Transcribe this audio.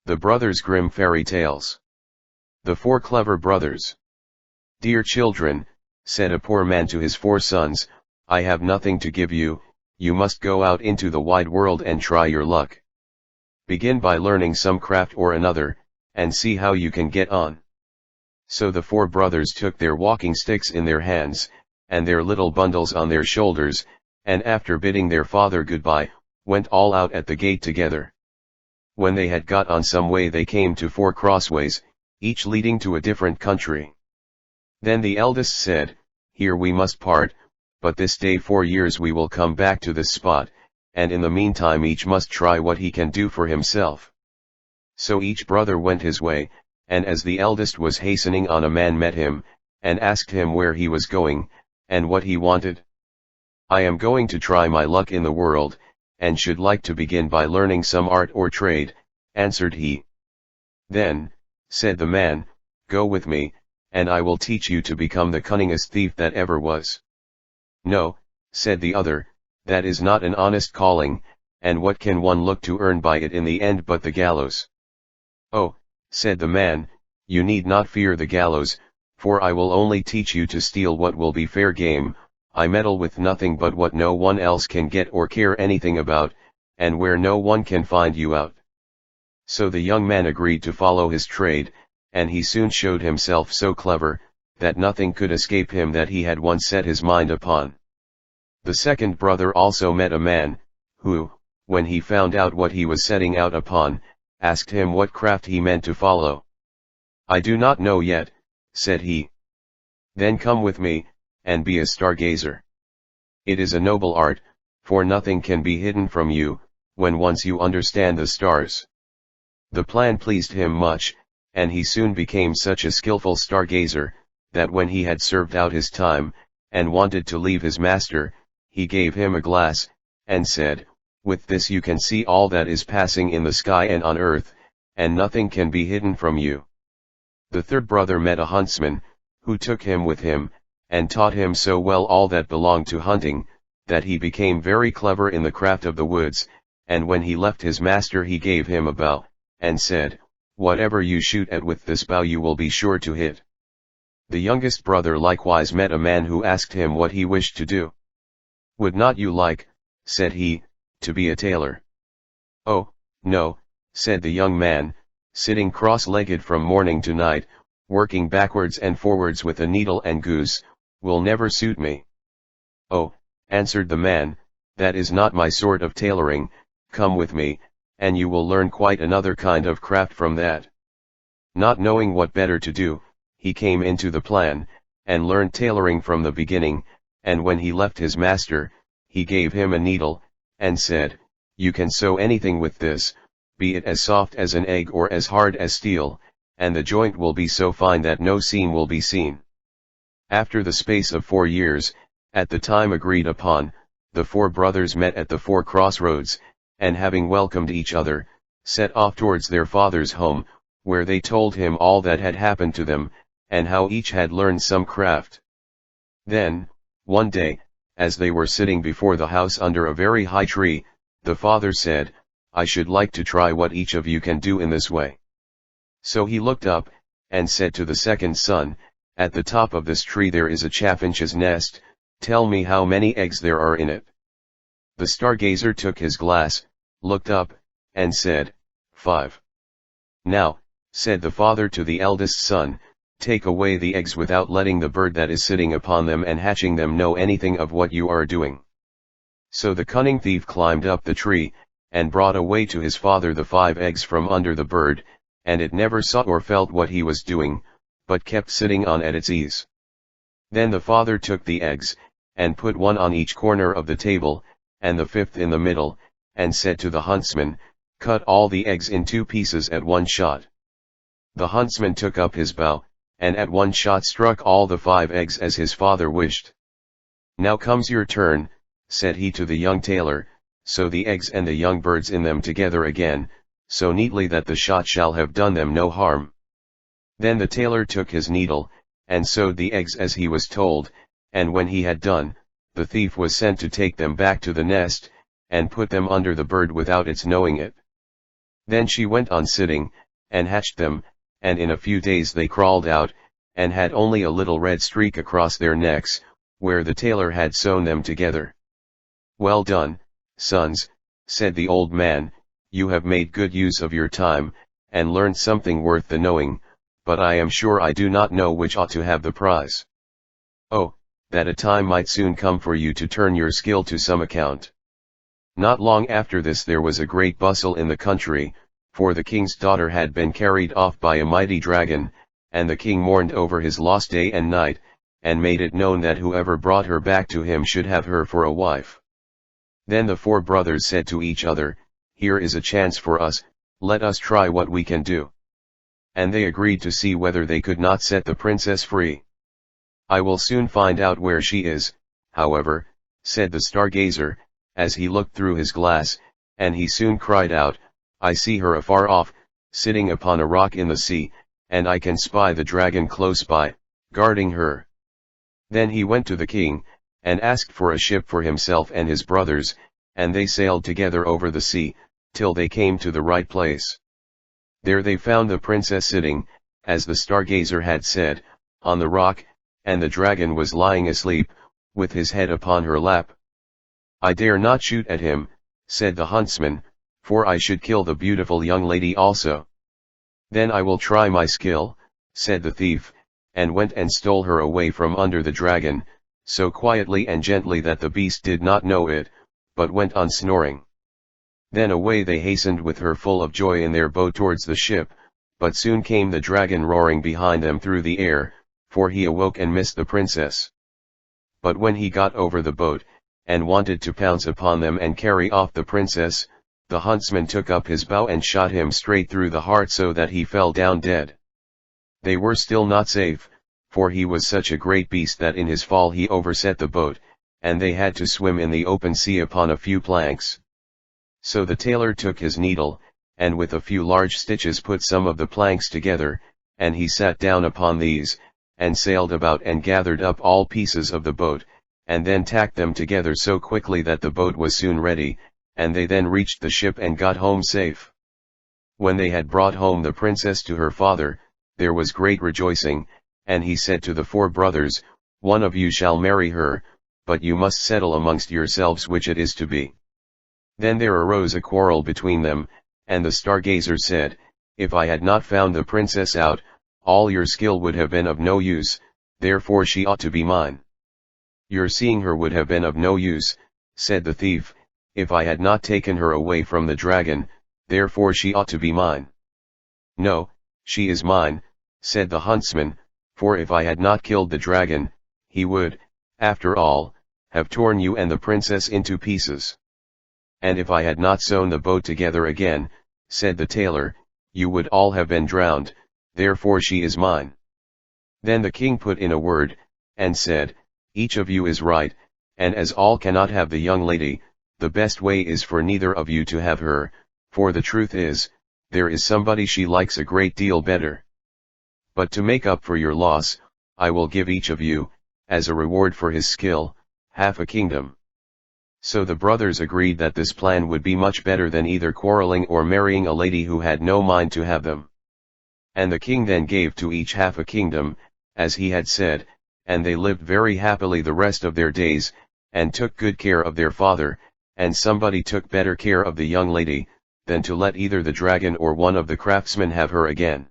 The Brothers Grimm Fairy Tales. The Four Clever Brothers. Dear children, said a poor man to his 4 sons, I have nothing to give you, you must go out into the wide world and try your luck. Begin by learning some craft or another, and see how you can get on. So the 4 brothers took their walking sticks in their hands, and their little bundles on their shoulders, and after bidding their father goodbye, went all out at the gate together. When they had got on some way they came to 4 crossways, each leading to a different country. Then the eldest said, Here we must part, but this day 4 years we will come back to this spot, and in the meantime each must try what he can do for himself. So each brother went his way, and as the eldest was hastening on a man met him, and asked him where he was going, and what he wanted. I am going to try my luck in the world, and should like to begin by learning some art or trade, answered he. Then, said the man, Go with me, and I will teach you to become the cunningest thief that ever was. No, said the other, that is not an honest calling, and what can one look to earn by it in the end but the gallows? Oh, said the man, you need not fear the gallows, for I will only teach you to steal what will be fair game. I meddle with nothing but what no one else can get or care anything about, and where no one can find you out. So the young man agreed to follow his trade, and he soon showed himself so clever, that nothing could escape him that he had once set his mind upon. The second brother also met a man, who, when he found out what he was setting out upon, asked him what craft he meant to follow. I do not know yet, said he. Then come with me, and be a stargazer. It is a noble art, for nothing can be hidden from you, when once you understand the stars. The plan pleased him much, and he soon became such a skillful stargazer, that when he had served out his time, and wanted to leave his master, he gave him a glass, and said, With this you can see all that is passing in the sky and on earth, and nothing can be hidden from you. The third brother met a huntsman, who took him with him, and taught him so well all that belonged to hunting, that he became very clever in the craft of the woods, and when he left his master he gave him a bow, and said, Whatever you shoot at with this bow you will be sure to hit. The youngest brother likewise met a man who asked him what he wished to do. Would not you like, said he, to be a tailor? Oh, no, said the young man, sitting cross-legged from morning to night, working backwards and forwards with a needle and goose, will never suit me. Oh, answered the man, that is not my sort of tailoring, come with me, and you will learn quite another kind of craft from that. Not knowing what better to do, he came into the plan, and learned tailoring from the beginning, and when he left his master, he gave him a needle, and said, You can sew anything with this, be it as soft as an egg or as hard as steel, and the joint will be so fine that no seam will be seen. After the space of 4 years, at the time agreed upon, the 4 brothers met at the 4 crossroads, and having welcomed each other, set off towards their father's home, where they told him all that had happened to them, and how each had learned some craft. Then, one day, as they were sitting before the house under a very high tree, the father said, I should like to try what each of you can do in this way. So he looked up, and said to the second son, At the top of this tree there is a chaffinch's nest, tell me how many eggs there are in it. The stargazer took his glass, looked up, and said, 5. Now, said the father to the eldest son, take away the eggs without letting the bird that is sitting upon them and hatching them know anything of what you are doing. So the cunning thief climbed up the tree, and brought away to his father the 5 eggs from under the bird, and it never saw or felt what he was doing, but kept sitting on at its ease. Then the father took the eggs, and put one on each corner of the table, and the 5th in the middle, and said to the huntsman, Cut all the eggs in 2 pieces at one shot. The huntsman took up his bow, and at one shot struck all the 5 eggs as his father wished. Now comes your turn, said he to the young tailor, sew the eggs and the young birds in them together again, so neatly that the shot shall have done them no harm. Then the tailor took his needle, and sewed the eggs as he was told, and when he had done, the thief was sent to take them back to the nest, and put them under the bird without its knowing it. Then she went on sitting, and hatched them, and in a few days they crawled out, and had only a little red streak across their necks, where the tailor had sewn them together. "Well done, sons," said the old man, "you have made good use of your time, and learned something worth the knowing, but I am sure I do not know which ought to have the prize. Oh, that a time might soon come for you to turn your skill to some account." Not long after this there was a great bustle in the country, for the king's daughter had been carried off by a mighty dragon, and the king mourned over his loss day and night, and made it known that whoever brought her back to him should have her for a wife. Then the four brothers said to each other, "Here is a chance for us, let us try what we can do." And they agreed to see whether they could not set the princess free. "I will soon find out where she is, however," said the stargazer, as he looked through his glass, and he soon cried out, "I see her afar off, sitting upon a rock in the sea, and I can spy the dragon close by, guarding her." Then he went to the king, and asked for a ship for himself and his brothers, and they sailed together over the sea, till they came to the right place. There they found the princess sitting, as the stargazer had said, on the rock, and the dragon was lying asleep, with his head upon her lap. "I dare not shoot at him," said the huntsman, "for I should kill the beautiful young lady also." "Then I will try my skill," said the thief, and went and stole her away from under the dragon, so quietly and gently that the beast did not know it, but went on snoring. Then away they hastened with her full of joy in their boat towards the ship, but soon came the dragon roaring behind them through the air, for he awoke and missed the princess. But when he got over the boat, and wanted to pounce upon them and carry off the princess, the huntsman took up his bow and shot him straight through the heart so that he fell down dead. They were still not safe, for he was such a great beast that in his fall he overset the boat, and they had to swim in the open sea upon a few planks. So the tailor took his needle, and with a few large stitches put some of the planks together, and he sat down upon these, and sailed about and gathered up all pieces of the boat, and then tacked them together so quickly that the boat was soon ready, and they then reached the ship and got home safe. When they had brought home the princess to her father, there was great rejoicing, and he said to the four brothers, "One of you shall marry her, but you must settle amongst yourselves which it is to be." Then there arose a quarrel between them, and the stargazer said, "If I had not found the princess out, all your skill would have been of no use, therefore she ought to be mine." "Your seeing her would have been of no use," said the thief, "if I had not taken her away from the dragon, therefore she ought to be mine." "No, she is mine," said the huntsman, "for if I had not killed the dragon, he would, after all, have torn you and the princess into pieces. And if I had not sewn the boat together again," said the tailor, "you would all have been drowned, therefore she is mine." Then the king put in a word, and said, "Each of you is right, and as all cannot have the young lady, the best way is for neither of you to have her, for the truth is, there is somebody she likes a great deal better. But to make up for your loss, I will give each of you, as a reward for his skill, half a kingdom." So the brothers agreed that this plan would be much better than either quarreling or marrying a lady who had no mind to have them. And the king then gave to each half a kingdom, as he had said, and they lived very happily the rest of their days, and took good care of their father, and somebody took better care of the young lady, than to let either the dragon or one of the craftsmen have her again.